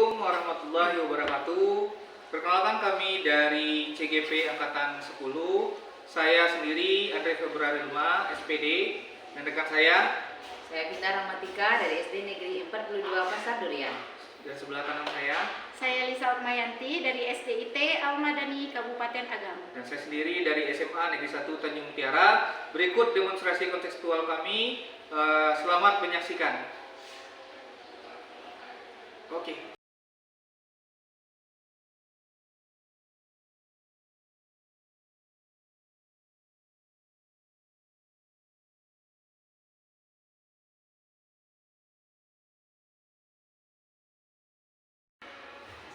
Assalamualaikum warahmatullahi wabarakatuh. Perkenalkan kami dari CGP Angkatan 10. Saya sendiri Andre Februari 5, SPD. Dan rekan saya Gita Rahmatika dari SD Negeri 42 Pasar Durian. dan sebelah kanan saya Lisa Utmayanti dari SDIT Al-Madani Kabupaten Agam. dan saya sendiri dari SMA Negeri 1 Tanjung Mutiara. Berikut demonstrasi kontekstual kami. Selamat menyaksikan. Oke.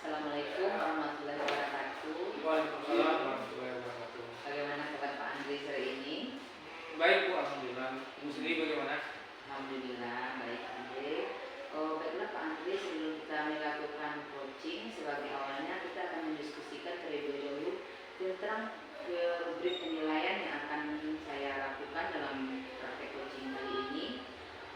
Assalamualaikum warahmatullahi wabarakatuh. Waalaikumsalam warahmatullahi wabarakatuh. Bagaimana kabar Pak Andri sore ini? Baik Bu, alhamdulillah. Bu sendiri bagaimana? Alhamdulillah baik Andri. Baiklah Pak Andri, sebelum kita melakukan coaching, sebagai awalnya kita akan mendiskusikan terlebih dahulu tentang rubrik penilaian yang akan saya lakukan dalam praktek coaching kali ini.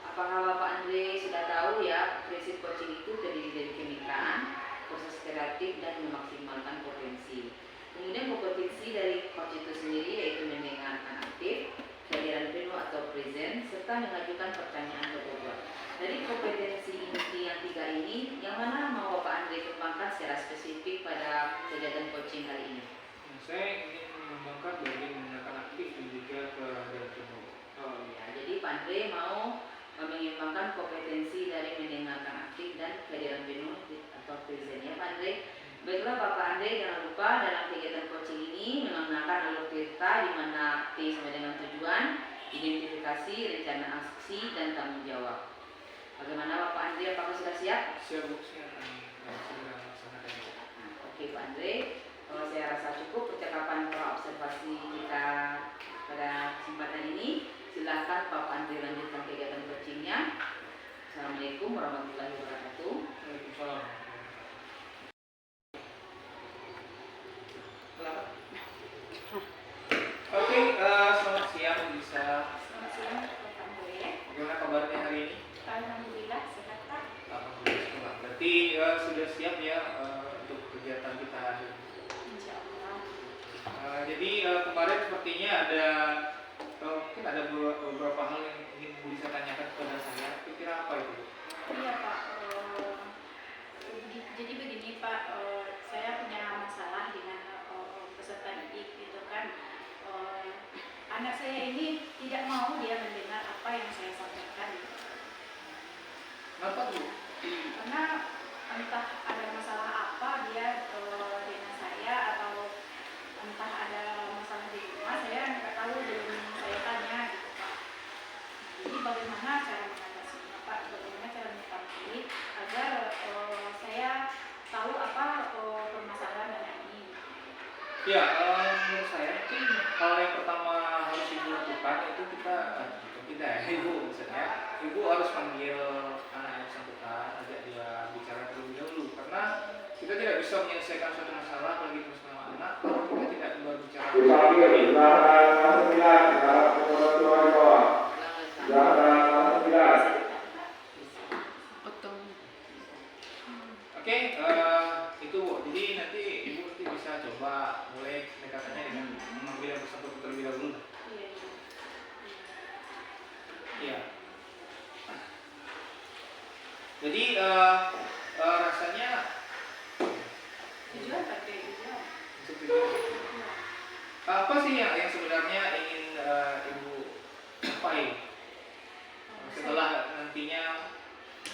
Apakah Bapak Andri sudah tahu ya, prinsip coaching itu terdiri dari kemitraan, proses kreatif, dan memaksimalkan potensi. Kemudian kompetensi dari coach itu sendiri yaitu mendengarkan aktif, kehadiran penuh atau present, serta mengajukan pertanyaan berbobot. Dari kompetensi inti yang tiga ini, yang mana mau Bapak Andre kembangkan secara spesifik pada kegiatan coaching kali ini? Saya ingin mengembangkan bagian mendengarkan aktif dan juga kehadiran penuh. Oh ya, jadi Pak Andre mau mengembangkan kompetensi dari mendengarkan aktif dan kehadiran penuh atau present ya Pak Andre. Baiklah Bapak Andre, jangan lupa dalam kegiatan coaching ini menggunakan alur cerita di mana T sama dengan tujuan, identifikasi, rencana aksi, dan tanggung jawab. Bagaimana Bapak Andre, apakah sudah siap? Siap Bu, saya akan segera melaksanakan itu. Oke Pak Andre, saya rasa cukup percakapan observasi kita pada kesempatan ini. Silakan Bapak Andre lanjutkan kegiatan coachingnya. Assalamualaikum warahmatullahi wabarakatuh. Waalaikumsalam. Oke, selamat siang Lisa. Selamat siang Bapak Andre. Bagaimana kabarnya hari ini? Alhamdulillah sehat Pak. Alhamdulillah. Berarti sudah siap ya untuk kegiatan kita hari ini. Insya Allah. Jadi kemarin sepertinya ada mungkin ada beberapa hal yang ingin Bu Lisa tanyakan kepada saya. Kira-kira apa itu? Iya Pak. Jadi begini Pak, saya punya masalah dengan peserta didik gitu kan. Anak saya ini tidak mau dia mendengar apa yang saya sampaikan. Kenapa Bu? Karena entah ada masalah apa dia dengan saya, atau entah ada masalah di rumah, saya nggak tahu, belum saya tanya gitu Pak. Jadi bagaimana cara mengatasinya Pak, bagaimana cara menyikapi agar saya tahu apa permasalahan anak ini. Ya, menurut saya mungkin hal yang pertama harus Ibu lakukan itu Ibu maksudnya, Ibu harus panggil anak yang bersangkutan, ajak dia bicara terlebih dahulu, karena kita tidak bisa menyelesaikan suatu masalah bagi bersama anak kalau kita tidak berbicara. Oke, itu Bu. Jadi nanti Ibu bisa coba mulai pendekatannya dengan mengambil yang bersangkutan terlebih dahulu. Iya. Jadi rasanya Tujuan pakai tujuan. apa sih yang sebenarnya ingin Ibu capai setelah nantinya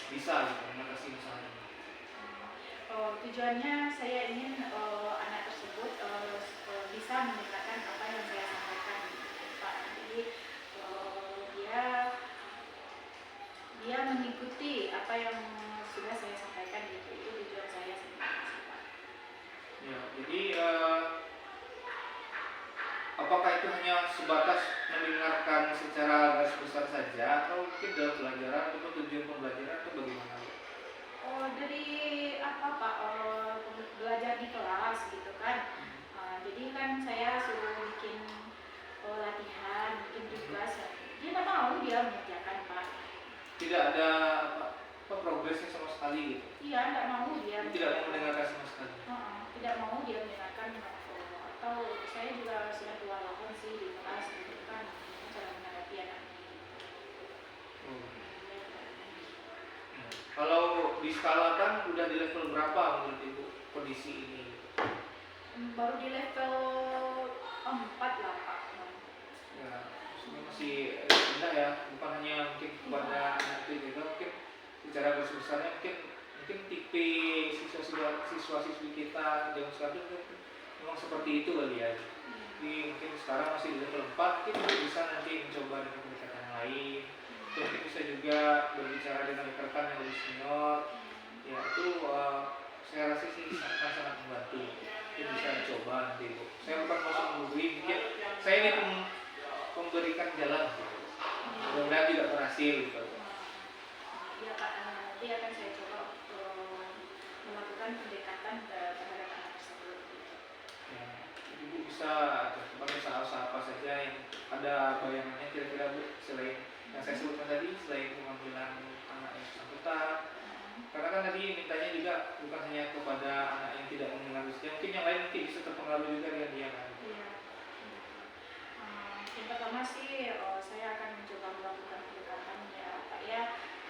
bisa mengatasi masalah ini? Tujuannya saya ingin anak tersebut bisa mendengarkan apa yang saya sampaikan Pak. Jadi dia mengikuti apa yang sudah saya sampaikan gitu. Itu tujuan saya sebenarnya Pak. Ya, jadi apakah itu hanya sebatas mendengarkan secara garis besar saja, atau mungkin dalam pelajaran atau tujuan pembelajaran atau bagaimana? Dari apa Pak, belajar di kelas gitu kan. Jadi kan saya suruh bikin latihan, bikin tugas, dia nggak mau dia mengerjakan Pak. Tidak ada progresnya sama sekali gitu. Iya, nggak mau dia tidak mau mendengarkan sama sekali. Tidak mau dia mendengarkan, atau saya juga sudah kewalahan sih di kelas gitu kan, cara menghadapi anak ini. Kalau diskalakan udah di level berapa menurut Ibu kondisi ini? Baru di level 4 lah Pak. Ya, masih rendah ya, bukan hanya mungkin kepada anak itu juga, mungkin secara besar-besarnya mungkin tipe siswa-siswi kita yang sekarang itu memang seperti itu kali ya. Jadi mungkin sekarang masih di level 4, mungkin bisa nanti mencoba dengan pendekatan yang lain. Mungkin bisa juga berbicara dengan rekan yang lebih senior. Ya itu saya rasa sih akan sangat membantu. Mungkin bisa dicoba nanti Bu. Saya bukan masuk menggurui, mungkin saya ingin memberikan jalan gitu. Mudah-mudahan tidak berhasil gitu. Iya Pak, nanti akan saya coba melakukan pendekatan terhadap anak tersebut. Ya, Ibu bisa coba usaha-usaha apa saja yang ada bayangannya kira-kira Bu, selain yang saya sebutkan tadi, selain pengambilan anak yang bersangkutan. Karena kan tadi mintanya juga bukan hanya kepada anak yang tidak mengenal usia, mungkin yang lain mungkin bisa terpengaruh juga dengan dia kan. Iya. Yang pertama sih saya akan mencoba melakukan pendekatan ya Pak ya.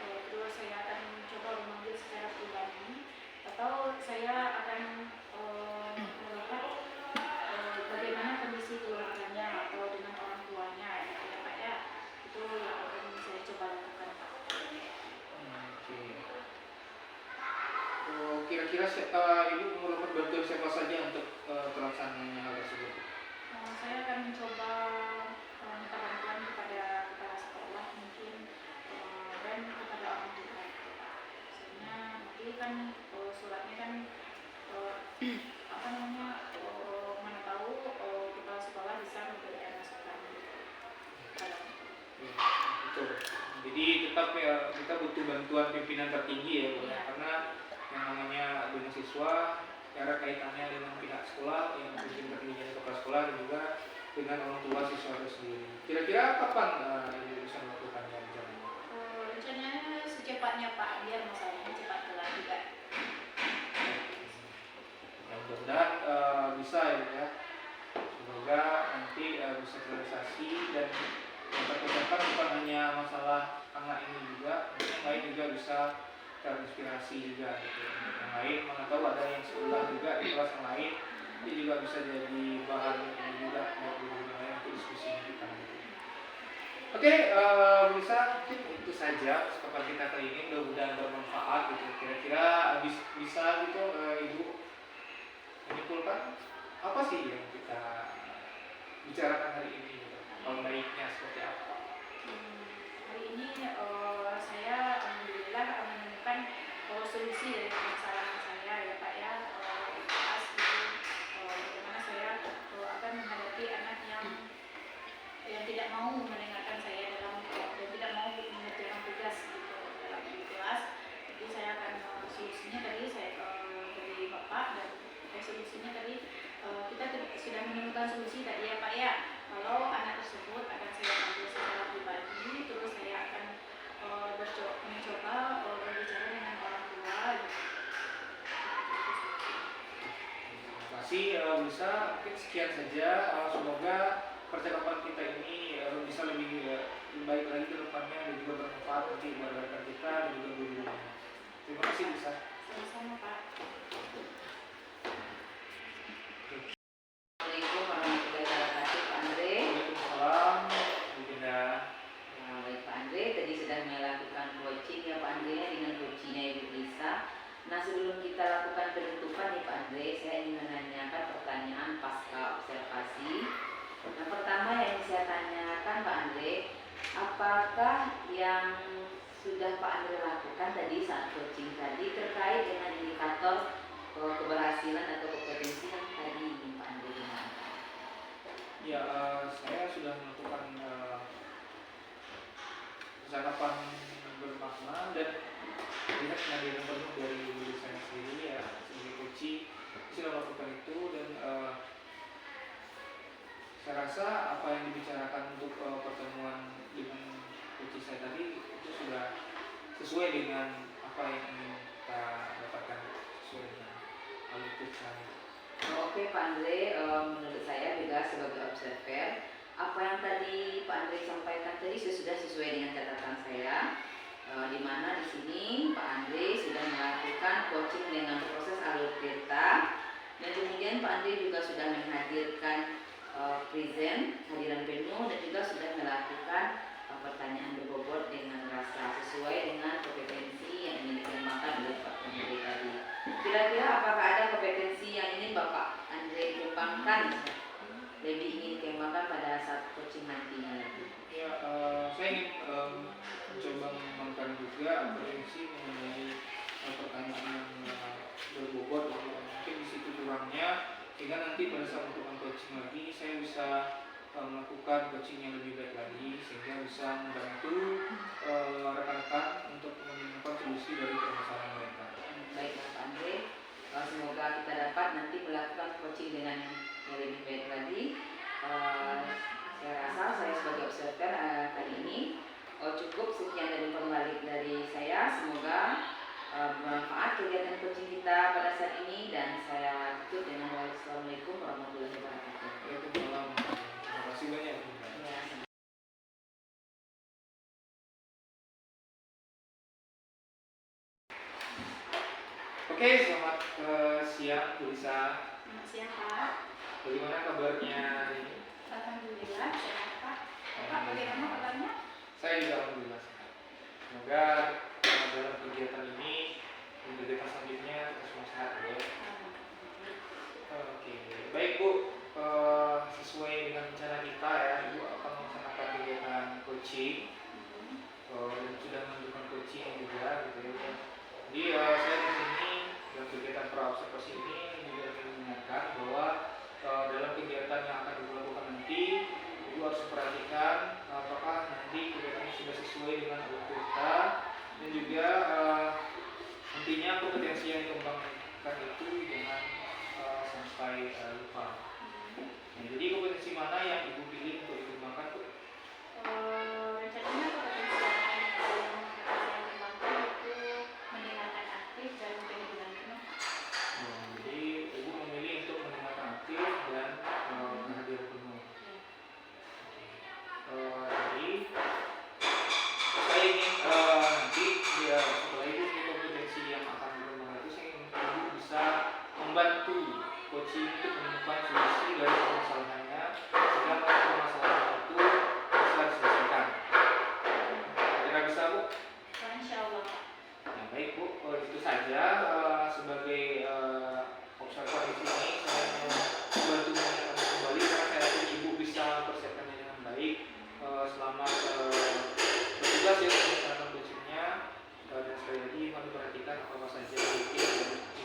Terus saya akan mencoba memanggil secara pribadi, atau saya akan melihat bagaimana kondisi keluarganya atau dengan orang tuanya ya Pak ya. Itu yang akan saya coba lakukan Pak. Oke. Kira-kira Ibu memerlukan bantuan siapa saja untuk pelaksanaan hal tersebut? Saya akan mencoba minta bantuan kepada kepala sekolah mungkin, dan kepada orang tua. Soalnya nanti kan suratnya kan apa namanya, mana tahu kepala sekolah bisa memberikan masukan pada Betul. Jadi tetap ya kita butuh bantuan pimpinan tertinggi ya Bu, Iya. karena yang namanya dengan siswa cara kaitannya dengan pihak sekolah yang mungkin tertinggi kepala sekolah dan juga dengan orang tua siswa itu sendiri. Kira-kira kapan Ibu bisa melakukannya rencananya? rencananya secepatnya Pak, biar masalahnya cepat kelar juga. Ya, mudah-mudahan bisa ya Bu ya. Semoga nanti bisa terrealisasi dan yang terkesan bukan hanya masalah anak ini juga, mungkin yang lain juga bisa terinspirasi juga gitu. Yang lain mana tahu ada yang sekolah juga di kelas yang lain, itu juga bisa jadi bahan ini juga buat guru yang lain untuk diskusi kita gitu. Oke, bisa mungkin itu saja percakapan kita kali ini, mudah-mudahan bermanfaat gitu. Kira-kira bisa gitu Ibu menyimpulkan apa sih yang kita bicarakan hari ini gitu. Kalau baiknya seperti apa? Hari ini saya alhamdulillah menemukan solusi dari permasalahan saya ya Pak ya. Pas itu bagaimana saya akan menghadapi anak yang tidak mau mendengarkan saya dalam dan tidak mau mengerjakan tugas gitu dalam di kelas. Jadi saya akan solusinya tadi saya dari Bapak, dan solusinya tadi kita sudah menemukan solusi tadi ya Pak ya. Kalau anak tersebut akan saya panggil secara pribadi, terus saya akan mencoba berbicara dengan orang tua gitu. Terima kasih bisa mungkin sekian saja. Semoga percakapan kita ini bisa lebih baik lagi ke depannya dan juga bermanfaat nanti buat rekan kita dan juga guru-gurunya. Terima kasih bisa. Sama-sama Pak. Assalamualaikum warahmatullahi wabarakatuh Pak Andre. Waalaikumsalam Bu Dinda. Nah, baik Pak Andre, tadi sudah melakukan coaching ya Pak Andre dengan coachingnya Ibu Lisa. Nah, sebelum kita lakukan penutupan nih Pak Andre, saya ingin menanyakan pertanyaan pasca observasi. Nah, pertama yang saya tanyakan Pak Andre, apakah yang sudah Pak Andre lakukan tadi saat coaching tadi terkait dengan indikator keberhasilan atau kompetensi yang tadi ini Pak Andre gunakan? Ya, saya sudah melakukan percakapan bermakna dan lihat kehadiran penuh dari diri saya sendiri ya sebagai coaching sudah melakukan itu dan saya rasa apa yang dibicarakan untuk pertemuan dengan coaching saya tadi itu sudah sesuai dengan apa yang ingin kita dapatkan sesuai dengan untuk saya. Oke Pak Andre, menurut saya juga sebagai observer, apa yang tadi Pak Andre sampaikan tadi sudah sesuai dengan catatan saya, di mana di sini Pak Andre sudah melakukan coaching dengan proses alur theta, dan kemudian Pak Andre juga sudah menghadirkan present, hadiran penuh, dan juga sudah melakukan pertanyaan berbobot dengan rasa sesuai dengan kompetensi yang ingin dikembangkan oleh Pak Andre tadi. Kira-kira apakah ada kompetensi yang ingin Bapak Andre kembangkan, lebih ingin dikembangkan pada saat coaching nantinya lagi? Ya, saya ingin mencoba mengembangkan juga kompetensi mengenai pertanyaan yang berbobot, mungkin di situ kurangnya, sehingga nanti pada saat melakukan coaching lagi saya bisa melakukan coaching yang lebih baik lagi, sehingga bisa membantu rekan-rekan untuk menemukan solusi dari permasalahan mereka. Baiklah Pak Andre, semoga kita dapat nanti melakukan coaching dengan yang lebih baik lagi. Saya rasa saya sebagai observer kali ini cukup. Sekian dari pembalik dari saya. Semoga bermanfaat kegiatan coaching kita pada saat ini, dan saya tutup dengan wassalamualaikum warahmatullahi wabarakatuh. Waalaikumsalam. Terima kasih banyak. Ya. Oke, selamat siang Bu Lisa. Selamat siang Pak. Bagaimana kabarnya hari ini? Alhamdulillah sehat Pak. Pak bagaimana kabarnya? Saya juga alhamdulillah sehat. Semoga dalam kegiatan ini dan kegiatan selanjutnya kita semua sehat ya. Oke, baik Bu. Sesuai dengan rencana kita ya, Ibu akan melaksanakan kegiatan coaching dan sudah menunjukkan coaching juga gitu ya. Jadi saya di sini dalam kegiatan praobservasi ini juga ingin mengingatkan bahwa dalam kegiatan yang akan dilakukan nanti, Ibu harus perhatikan apakah nanti kegiatan ini sudah sesuai dengan alur kita, dan juga nantinya kompetensi yang dikembangkan itu jangan sampai lupa. Nah, jadi kompetensi mana yang Ibu pilih untuk dikembangkan Bu? Rencananya kompetensi yang saya kembangkan itu mendengarkan aktif dan penghibur penuh. Jadi Ibu memilih untuk mendengarkan aktif dan kehadiran penuh. Jadi saya ingin nanti ya, setelah Ibu punya kompetensi yang akan dikembangkan itu, saya ingin Ibu bisa membantu coaching untuk menemukan solusi dari permasalahannya, sehingga permasalahan itu bisa diselesaikan. Kira bisa Bu? Insya Allah Pak. Nah, baik Bu, itu saja sebagai observer di sini saya mau membantu mengingatkan kembali, karena saya yakin Ibu bisa mempersiapkannya dengan baik selama bertugas ya melaksanakan coachingnya, dan sekali lagi kami perhatikan apa saja mungkin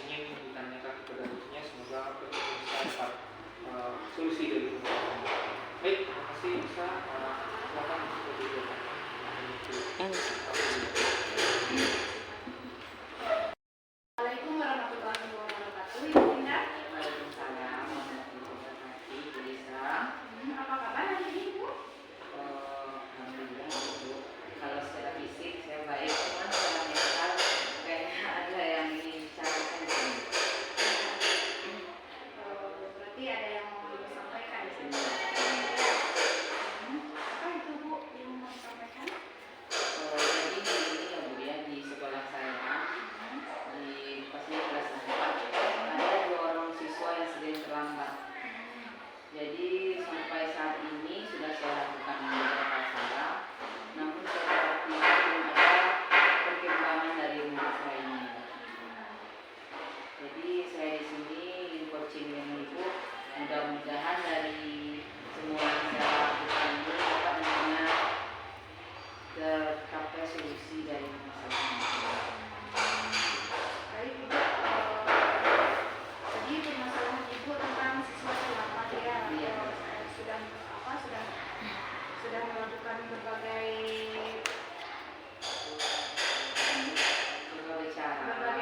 yang ingin ditanyakan kepada coachingnya, semoga coaching bisa dapat solusi dari permasalahan. Baik, terima kasih. Bisa silakan untuk kegiatan. Assalamualaikum warahmatullahi wabarakatuh. Ibu Indah, Waalaikumsalam warahmatullahi wabarakatuh. Bu Lisa, apa kabar hari ini Bu? alhamdulillah Bu. Kalau secara fisik saya baik, cuman secara mental kayaknya ada yang ingin dibicarakan di sini. Berarti ada yang mau Ibu sampaikan di sini. Hmm. Apa itu Bu yang mau disampaikan? Jadi ini ya Bu ya, di sekolah saya di pasnya kelas 4 ada 2 orang siswa yang sering terlambat. Jadi sampai saat ini sudah saya lakukan beberapa cara, namun sepertinya belum ada perkembangan dari murid saya ini. Jadi saya di sini ingin coaching dengan Ibu, mudah-mudahan dari semua yang saya lakukan ini dapat nantinya tercapai solusi dari masalah ini. Baik Ibu, tadi permasalahan Ibu tentang siswa terlambat ya. Iya. Saya sudah melakukan berbagai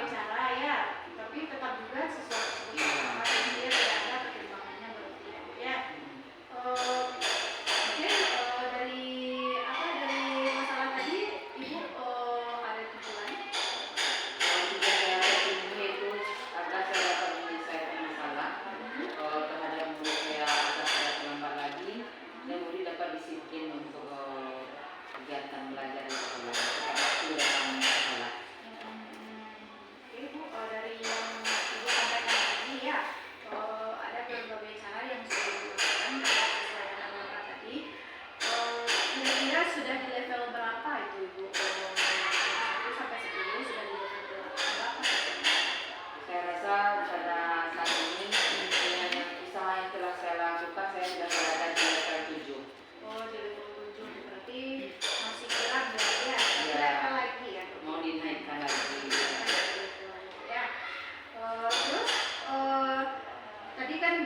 cara ya, tapi tetap juga siswa tersebut terlambat, jadi dia tidak ada perkembangannya berarti ya. Mungkin dari masalah tadi Ibu ada tujuan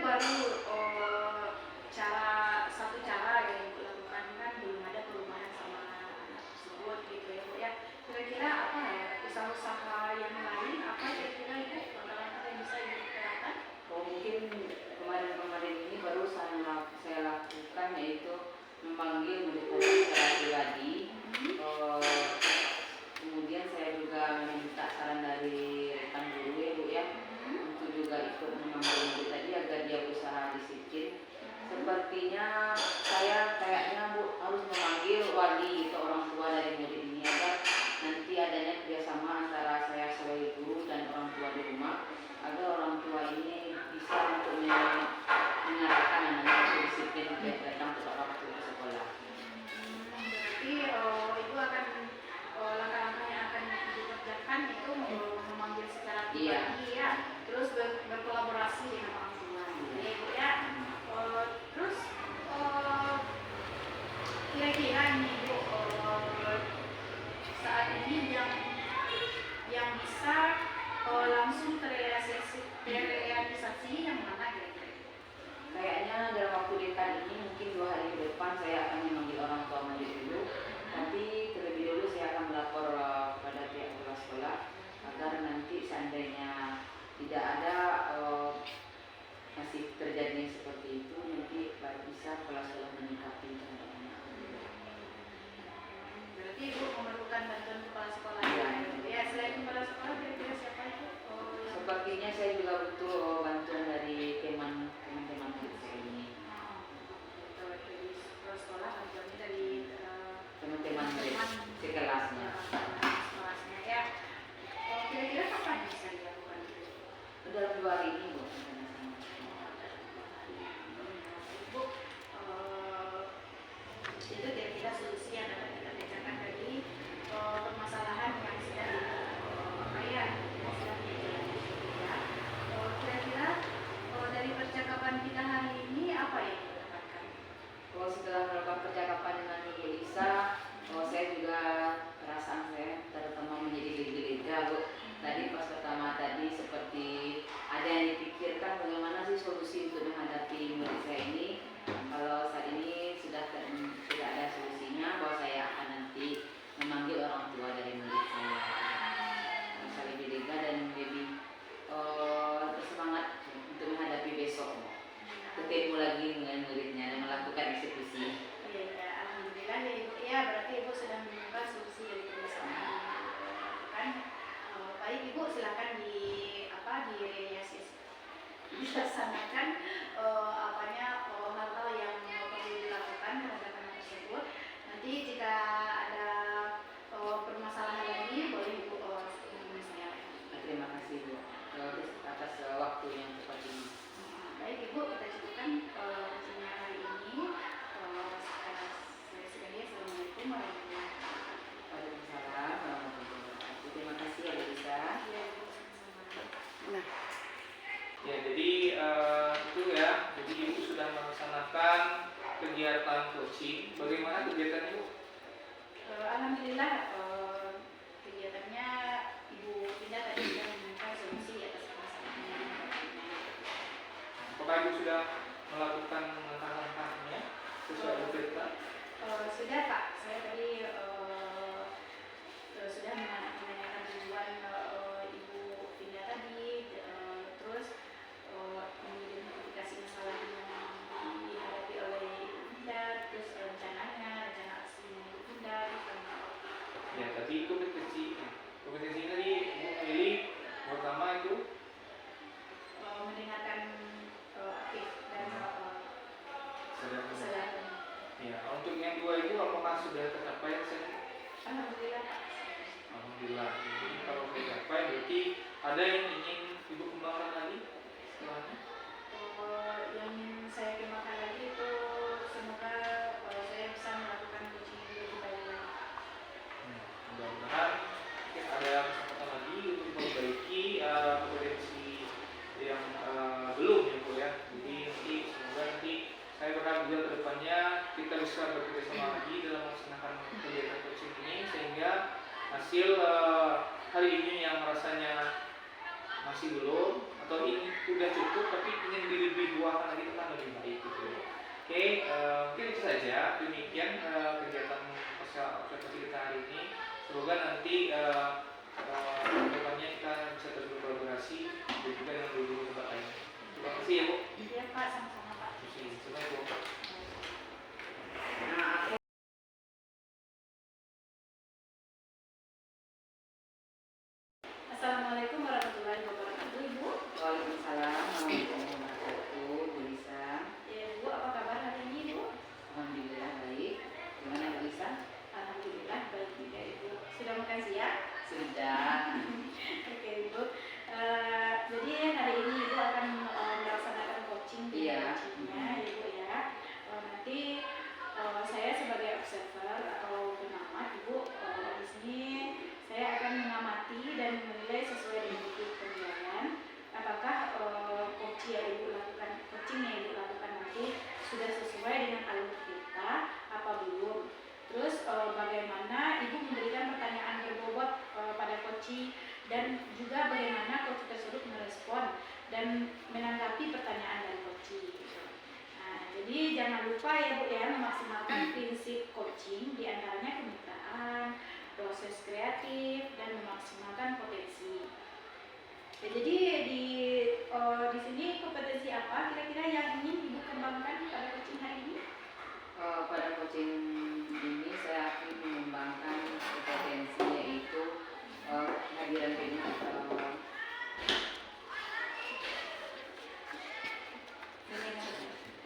baru cara satu cara yang Ibu lakukan, kan belum ada perubahan sama anak tersebut gitu ya Bu ya. Kira-kira apa ya usaha-usaha yang lain apa kira-kira Ibu langkah-langkah yang bisa Ibu terapkan? Oh, mungkin kemarin-kemarin ini baru saya lakukan, yaitu memanggil murid saya secara pribadi. Kemudian saya juga meminta saran dari rekan guru ya Bu ya, untuk juga ikut memanggil murid tadi agar dia berusaha disiplin. Sepertinya saya kayaknya Bu harus memanggil wali atau orang tua dari murid ini agar nanti adanya kerjasama antara saya sebagai guru dan orang tua di rumah, agar orang tua ini bisa untuk mengarahkan anak-anak disiplin untuk datang tepat waktu ke sekolah. Berarti Ibu akan langkah-langkah yang akan Ibu kerjakan itu memanggil secara pribadi ya, terus berkolaborasi dengan orang tua ya Ibu ya. Terus kira-kira nih Ibu saat ini yang bisa langsung terrealisasi yang mana kira-kira? Kayaknya dalam waktu dekat ini mungkin 2 hari ke depan saya akan memanggil orang tua murid dulu. Tapi terlebih dulu saya akan melapor kepada pihak kepala sekolah agar nanti seandainya tidak ada masih terjadi seperti itu, nanti baru bisa kepala sekolah menyikapi terhadap anak. Berarti Ibu memerlukan bantuan kepala sekolah Iya. ya. Selain kepala sekolah kira-kira siapa Ibu? Sepertinya saya juga butuh bantuan dari teman-teman murid saya ini. Dari sekolah bantuannya dari Teman-teman murid sekelasnya. sekolahnya ya. Kira-kira kapan bisa dilakukan? Dalam 2 hari ini Bu. Ibu, itu kira-kira solusi yang dapat kita bicarakan tadi permasalahan yang sedang ya. Kira-kira dari percakapan kita hari ini apa yang kita dapatkan? Setelah melakukan percakapan dengan Ibu Lisa, saya juga perasaan saya terutama menjadi lega Bu. Tadi pas pertama tadi seperti ada yang dipikirkan bagaimana sih solusi untuk menghadapi murid saya ini. Kalau saat ini sudah ada solusinya, bahwa saya akan nanti memanggil orang tua dari murid saya. Saya lebih lega dan lebih bersemangat untuk menghadapi besok. Ketemu lagi dengan muridnya dan melakukan eksekusi. Iya, alhamdulillah ya Ibu. Ya, berarti Ibu sudah menemukan solusi dari permasalahan kan. Baik Ibu, silakan dilaksanakan hal-hal yang perlu dilakukan terhadap anak tersebut. Nanti jika ada permasalahan lagi boleh Ibu hubungi saya. Terima kasih Bu atas waktu yang tepat ini. Baik Ibu, kita cukupkan kajian hari ini. Saya sudahi. Assalamualaikum warahmatullahi wabarakatuh. Waalaikumsalam warahmatullahi wabarakatuh. Terima kasih ya Bu Lisa. Ya, Ibu, sama-sama. Ya, jadi itu ya. Jadi Ibu sudah melaksanakan kegiatan coaching. Bagaimana kegiatannya Bu? Alhamdulillah kegiatannya Ibu Pindah tadi sudah menemukan solusi atas masalahnya. Apakah Ibu sudah melakukan langkah-langkahnya sesuai cerita? Sudah Pak, saya tadi sudah menanyakan tujuan Ibu Pindah tadi, terus mengidentifikasi masalah yang dihadapi oleh Ibu Pindah, terus rencana aksi Ibu Pindah. Ya, tadi kompetensi tadi Bu pilih pertama itu Mendengarkan aktif dan kesadaran. Ya, untuk yang 2 itu apakah sudah tercapai? Alhamdulillah Pak. Alhamdulillah. Jadi kalau tercapai berarti ada yang ingin Ibu kembangkan lagi setelahnya? Yang saya kembangkan lagi itu semoga saya bisa melakukan coaching yang lebih baik lagi. Mudah-mudahan mungkin ada kesempatan lagi untuk memperbaiki kompetensi yang belum ya Bu ya. Jadi nanti semoga nanti saya berharap juga ke depannya kita bisa bekerja sama lagi dalam melaksanakan kegiatan coaching ini sehingga hasil hari ini yang rasanya masih belum atau ini sudah cukup tapi ingin dilebih buahkan Bu ya, memaksimalkan prinsip coaching diantaranya kemitraan, proses kreatif, dan memaksimalkan potensi. Ya, jadi di sini kompetensi apa kira-kira yang ingin Ibu kembangkan pada coaching hari ini? Pada coaching ini saya akan mengembangkan kompetensi yaitu kehadiran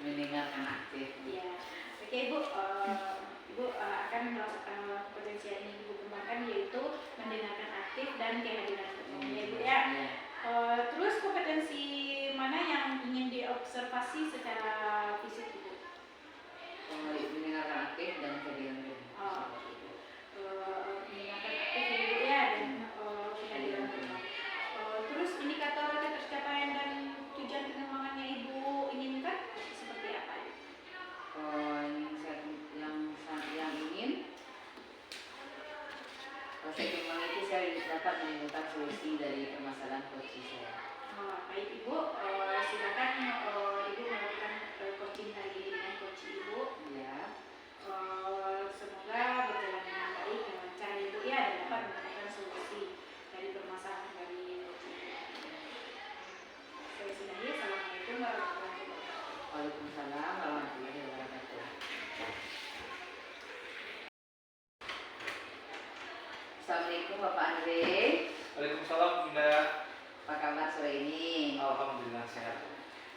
mendengarkan aktif. Ya, oke Ibu, Ibu akan melakukan kompetensi yang ingin Ibu kembangkan yaitu mendengarkan aktif dan kehadiran bertemu ya Ibu ya. Terus kompetensi mana yang ingin diobservasi secara fisik Ibu? Mendengarkan aktif dan kehadiran Mendengarkan aktif ya Ibu ya, dan kehadiran bertemu. Terus indikator ketercapaian dan tujuan pengembangan yang Ibu inginkan seperti apa Ibu? yang ingin saya kembang itu saya dapat menemukan solusi dari permasalahan coaching saya. Baik Ibu, silakan Ibu melakukan coaching hari ini dengan coach Ibu. Ya. Semoga berjalan dengan baik dan lancar Ibu ya, dan dapat menemukan solusi dari permasalahan dari coaching Ibu. Saya sudahi. Assalamualaikum warahmatullahi wabarakatuh. Waalaikumsalam warahmatullahi wabarakatuh. Assalamualaikum Bapak Andre. Waalaikumsalam Bunda. Apa kabar sore ini? Alhamdulillah sehat.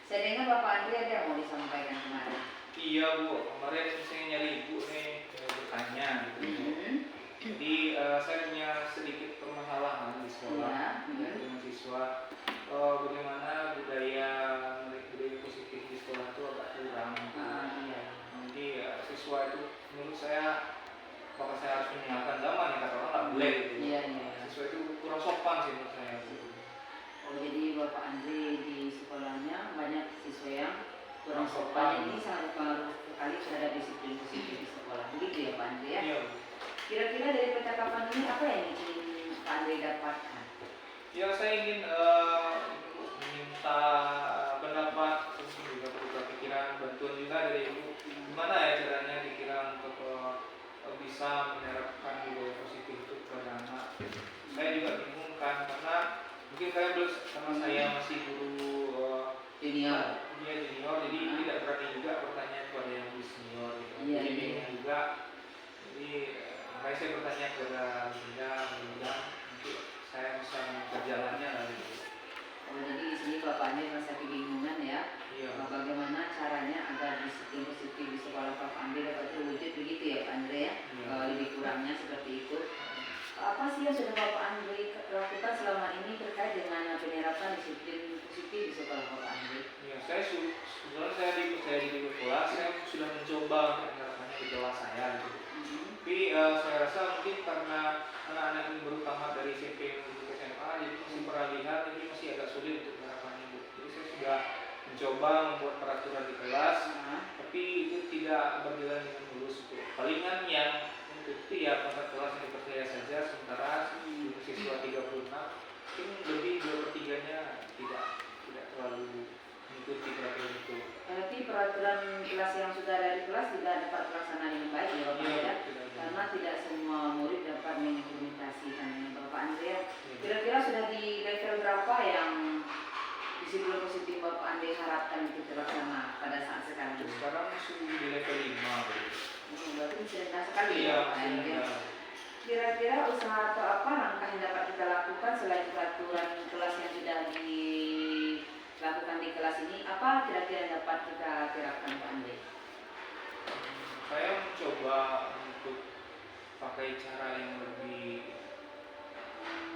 Saya dengar Bapak Andre ada yang mau disampaikan kemarin. Iya Bu, kemarin saya nyari Ibu nih bertanya gitu. Jadi saya punya sedikit permasalahan di sekolah dengan mahasiswa. Bagaimana budaya positif di sekolah itu agak kurang. Jadi siswa itu menurut saya, apakah saya harus menyalahkan zaman ya, kata orang nggak boleh gitu. Iya. Siswa itu kurang sopan sih menurut saya. Jadi Bapak Andre di sekolahnya banyak siswa yang kurang sopan. Ini sangat berpengaruh sekali terhadap disiplin positif di sekolah. Begitu ya Pak Andre ya? Iya. Kira-kira dari percakapan ini apa yang ingin Pak Andre dapatkan? Ya saya ingin meminta pendapat, mungkin juga berubah pikiran, bantuan juga dari Ibu. Gimana ya caranya dikira untuk bisa menerapkan budaya positif itu kepada anak. Saya juga bingung kan, karena mungkin karena saya masih guru Junior. Dia junior, jadi tidak berani juga bertanya kepada yang lebih senior gitu. Iya, Jadi iya. bingung juga. Jadi makanya saya bertanya kepada Bunda, mudah-mudahan nanti saya bisa menemukan jalannya lah gitu. Jadi di sini Bapak Andre merasa kebingungan ya. Iya. Bagaimana caranya agar disiplin positif di sekolah Bapak Andre dapat terwujud begitu ya Pak Andre ya? Iya. Lebih kurangnya seperti itu. Apa sih yang sudah Bapak Andre lakukan selama ini terkait dengan penerapan disiplin positif di sekolah Bapak Andre? Ya, sebenarnya saya dipercaya di kelas, saya sudah mencoba menerapkannya di kelas saya gitu. Tapi saya rasa mungkin karena anak-anak ini baru tamat dari SMP menuju ke SMA, jadi masih peralihan, jadi masih agak sulit untuk menerapkannya. Jadi saya sudah mencoba membuat peraturan di kelas, tapi itu tidak berjalan dengan mulus. Palingan yang mengikuti ya kontak kelas yang dipercaya saja, sementara siswa 36 mungkin lebih 2/3-nya tidak terlalu mengikuti peraturan itu. Berarti peraturan kelas yang sudah ada di kelas tidak dapat terlaksana dengan baik ya Bapak Andre ya? Karena tidak semua murid dapat mengimplementasikannya Bapak Andre ya. Kira-kira sudah di level berapa yang disiplin positif Bapak Andre harapkan itu terlaksana pada saat sekarang? Sekarang sudah di level 5 berarti rendah sekali ya Bapak Andre. Kira-kira usaha atau apa langkah yang dapat kita lakukan selain peraturan kelas yang sudah dilakukan di kelas ini, apa kira-kira yang dapat kita terapkan Pak Andre? Saya mencoba untuk pakai cara yang lebih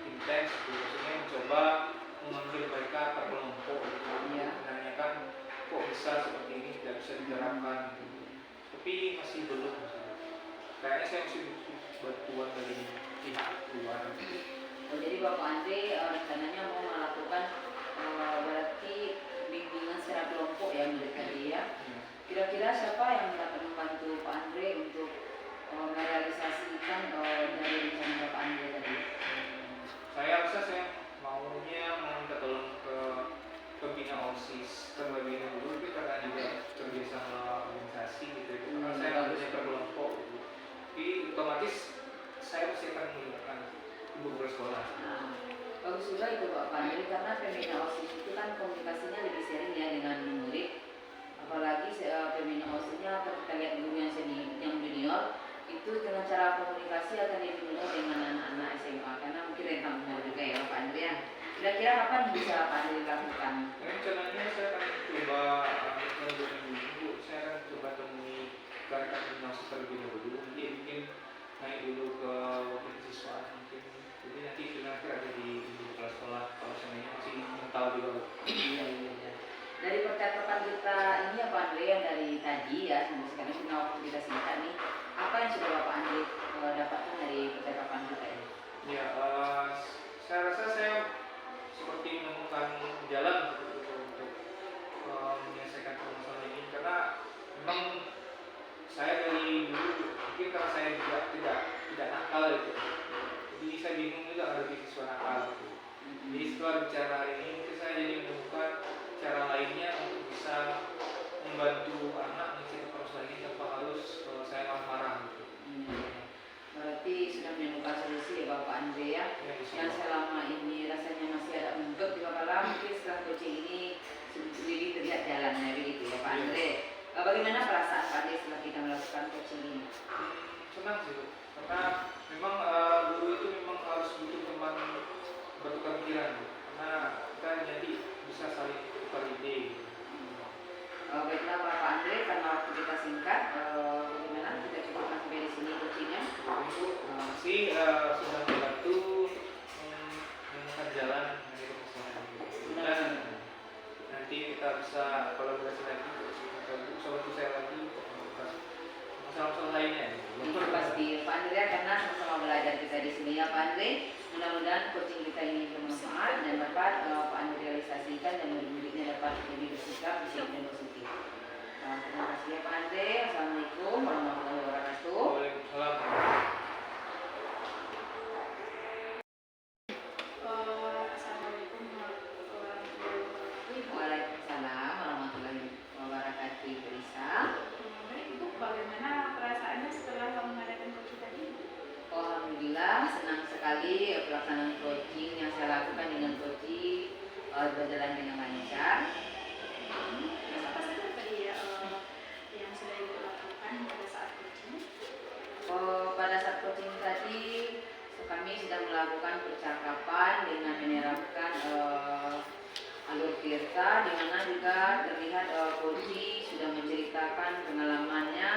intens, maksudnya mencoba memanggil mereka per kelompok gitu. Menanyakan kok bisa seperti ini, tidak bisa diterapkan gitu. Tapi masih belum. Kayaknya saya masih butuh bantuan dari pihak luar. Jadi Bapak Andre rencananya mau melakukan berarti bimbingan secara kelompok ya menurut tadi ya. Kira-kira siapa yang dapat membantu Pak Andre untuk merealisasikan dari rencana Bapak Andre tadi? Saya rasa saya maunya minta tolong ke pembina OSIS terlebih dahulu, tapi karena juga terbiasa organisasi gitu. selanjutnya Pak Andre yang dari tadi ya, sampai sekarang sudah waktu kita singkat nih, apa yang sudah Bapak Andre dapatkan dari percakapan kita ini? Ya, saya rasa saya seperti menemukan jalan untuk menyelesaikan permasalahan ini, karena memang saya dari dulu mungkin karena saya juga tidak nakal gitu, jadi saya bingung juga ada siswa nakal gitu. Jadi setelah bicara hari ini mungkin saya jadi menemukan cara lainnya untuk bisa membantu anak menyelesaikan permasalahan ini tanpa harus saya marah-marah gitu. Berarti sudah menemukan solusi ya Bapak Andre ya, Ya, yang selama ini rasanya masih ada untuk di kepala, mungkin setelah coaching ini lebih terlihat jalannya begitu ya Pak Andre. Bagaimana perasaan Pak Andre setelah kita melakukan coaching ini? Senang sih, Bu. Karena memang guru itu memang harus butuh teman bertukar pikiran, Bu. Karena kita jadi bisa saling bertukar ide gitu. Baiklah Bapak Andre, karena waktu kita singkat, bagaimana kita cukupkan sampai di sini coachingnya? Bu, masih sudah membantu menemukan jalan dari permasalahan ini. Dan nanti kita bisa kolaborasi lagi, solusi saya lagi untuk menemukan masalah-masalah lainnya. Itu pasti Pak Andre, karena sama-sama belajar kita di sini ya Pak Andre. Mudah-mudahan coaching kita ini bermanfaat dan dapat Pak Andre realisasikan dan murid-muridnya dapat lebih bersikap disiplin dan positif. Terima kasih ya Pak Andre. Assalamualaikum warahmatullahi wabarakatuh. Waalaikumsalam. Assalamualaikum warahmatullahi wabarakatuh. Waalaikumsalam warahmatullahi wabarakatuh. Ibu Lisa. Baik, Ibu, bagaimana perasaannya setelah mengadakan coaching tadi? Alhamdulillah senang sekali pelaksanaan coaching yang saya lakukan dengan coaching berjalan dengan lancar. Terus apa saja tadi ya yang sudah Ibu lakukan pada saat coaching? Pada saat coaching tadi kami sudah melakukan percakapan dengan menerapkan alur tirta, di mana juga terlihat coaching sudah menceritakan pengalamannya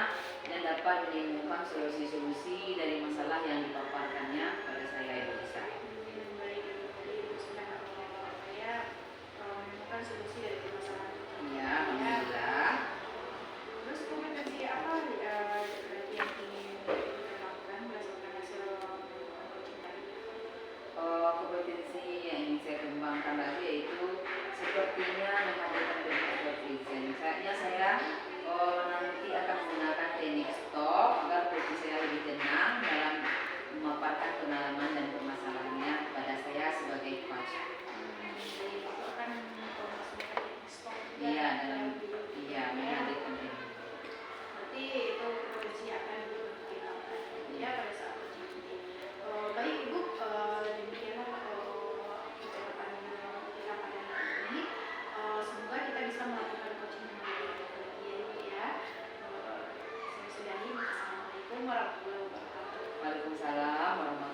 dan dapat menemukan solusi-solusi dari masalah yang dipaparkannya pada saya Ibu Lisa. Baik, Ibu sudah menemukan solusi dari permasalahan. Iya, alhamdulillah. Terus kompetensi apa berarti yang ingin dilakukan berdasarkan hasil coaching tadi? Kompetensi yang ingin saya kembangkan lagi yaitu sepertinya menghadirkan bentuk present. Misalnya saya nanti akan menggunakan teknik stop agar posisi saya lebih tenang dalam memaparkan pengalaman dan permasalahannya kepada saya sebagai coach. Jadi itu akan memasukkan stop juga Iya, dalam video iya menghadirkan ini. berarti itu produksi akan dilakukan ya pada saat coaching ini. Baik Ibu, demikianlah percakapan kita pada hari ini. Semoga kita bisa melakukan coaching yang lebih baik lagi ya Ibu ya. Saya sudahi. Assalamualaikum warahmatullahi wabarakatuh. Waalaikumsalam warahmatullahi